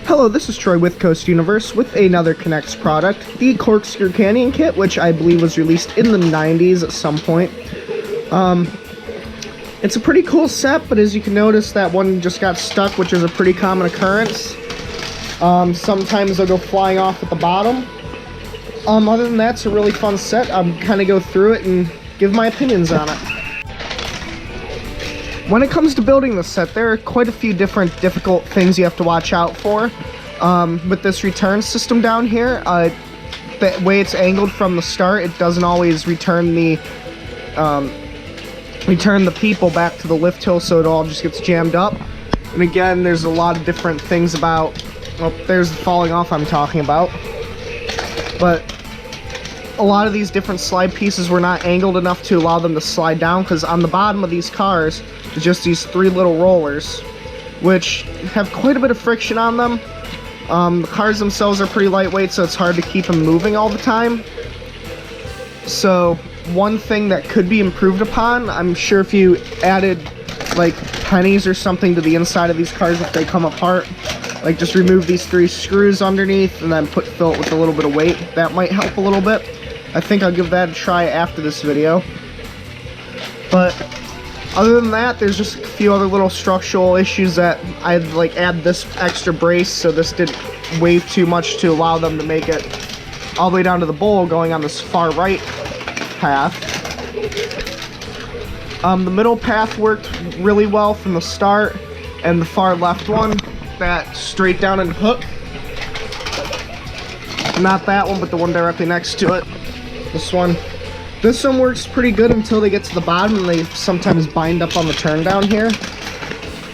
Hello, this is Troy with Coast Universe with another Knex product, the Corkscrew Canyon Kit, which I believe was released in the 90s at some point. It's a pretty cool set, but as you can notice, that one just got stuck, which is a pretty common occurrence. Sometimes they'll go flying off at the bottom. Other than that, it's a really fun set. I'm kind of go through it and give my opinions on it. When it comes to building this set, there are quite a few different difficult things you have to watch out for. With this return system down here, the way it's angled from the start, it doesn't always return the people back to the lift hill, so it all just gets jammed up. And again, there's a lot of different things about, well, there's the falling off I'm talking about. But a lot of these different slide pieces were not angled enough to allow them to slide down, because on the bottom of these cars, there's just these three little rollers, which have quite a bit of friction on them. The cars themselves are pretty lightweight, so it's hard to keep them moving all the time. So one thing that could be improved upon, I'm sure if you added like pennies or something to the inside of these cars if they come apart, like just remove these three screws underneath and then fill it with a little bit of weight, that might help a little bit. I think I'll give that a try after this video. But other than that, there's just a few other little structural issues that I'd like add this extra brace so this didn't wave too much to allow them to make it all the way down to the bowl going on this far right path. The middle path worked really well from the start, and the far left one, that straight down and hook, not that one but the one directly next to it, this one works pretty good until they get to the bottom, and they sometimes bind up on the turn down here.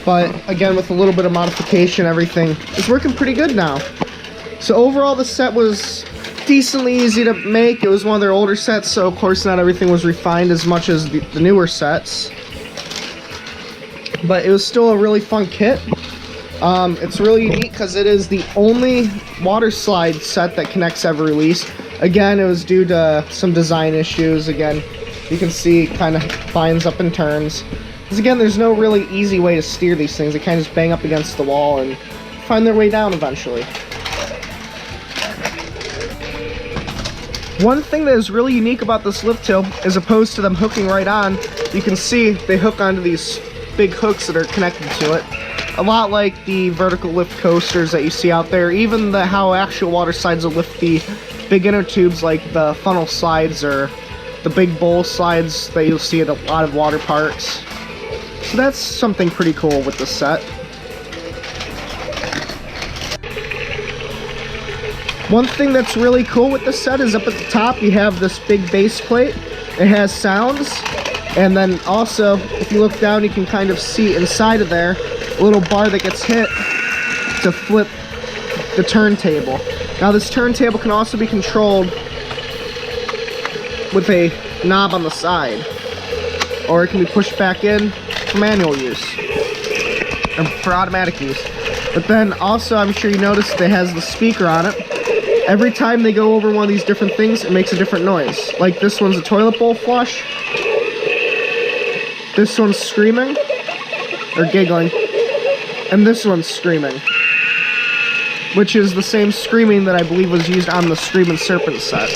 But again, with a little bit of modification, everything is working pretty good now. So overall, the set was decently easy to make. It was one of their older sets, so of course not everything was refined as much as the newer sets. But it was still a really fun kit. It's really unique because it is the only water slide set that Knex ever released. Again, it was due to some design issues. Again, you can see it kind of binds up and turns. Because again, there's no really easy way to steer these things. They kind of just bang up against the wall and find their way down eventually. One thing that is really unique about this lift hill, as opposed to them hooking right on, you can see they hook onto these big hooks that are connected to it. A lot like the vertical lift coasters that you see out there, even how actual water slides will lift the big inner tubes like the funnel slides or the big bowl slides that you'll see at a lot of water parks. So that's something pretty cool with this set. One thing that's really cool with this set is up at the top you have this big base plate. It has sounds, and then also if you look down you can kind of see inside of there a little bar that gets hit to flip the turntable. Now this turntable can also be controlled with a knob on the side, or it can be pushed back in for manual use, or for automatic use. But then also, I'm sure you noticed it has the speaker on it. Every time they go over one of these different things, it makes a different noise. Like this one's a toilet bowl flush, this one's screaming, or giggling, and this one's screaming, which is the same screaming that I believe was used on the Screaming Serpent set.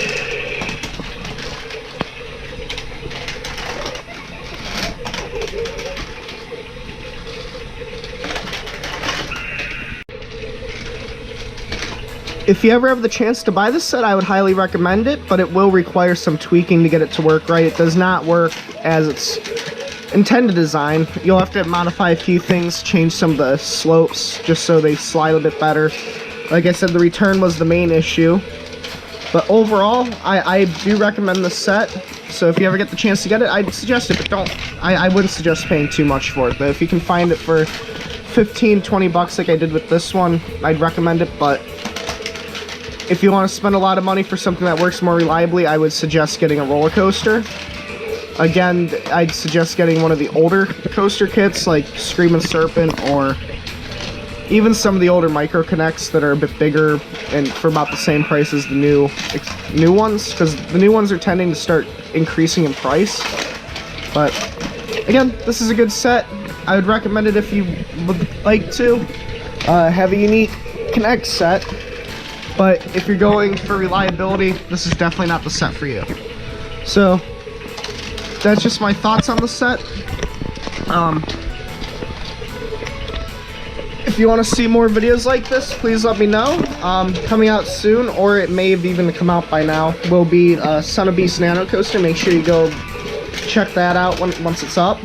If you ever have the chance to buy this set, I would highly recommend it, but it will require some tweaking to get it to work right. It does not work as it's intended design. You'll have to modify a few things, change some of the slopes just so they slide a bit better. Like I said, the return was the main issue. But overall, I do recommend this set. So if you ever get the chance to get it, I'd suggest it, but I wouldn't suggest paying too much for it. But if you can find it for 15-20 bucks like I did with this one, I'd recommend it. But if you want to spend a lot of money for something that works more reliably, I would suggest getting a roller coaster. Again, I'd suggest getting one of the older coaster kits like Screaming Serpent, or even some of the older micro Knex that are a bit bigger and for about the same price as the new ones, because the new ones are tending to start increasing in price. But again, this is a good set. I would recommend it if you would like to have a unique Knex set, but if you're going for reliability, this is definitely not the set for you. So that's just my thoughts on the set. If you want to see more videos like this, please let me know. Coming out soon, or it may have even come out by now, will be Son of Beast Nano Coaster. Make sure you go check that out once it's up.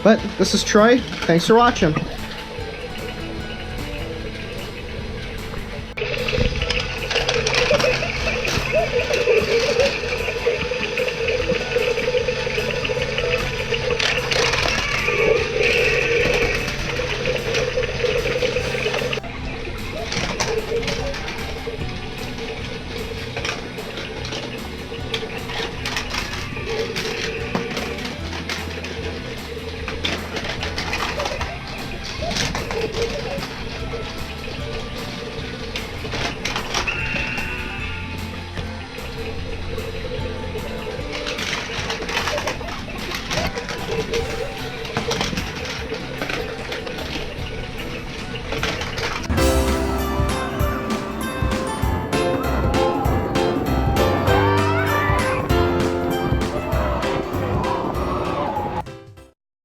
But this is Troy. Thanks for watching.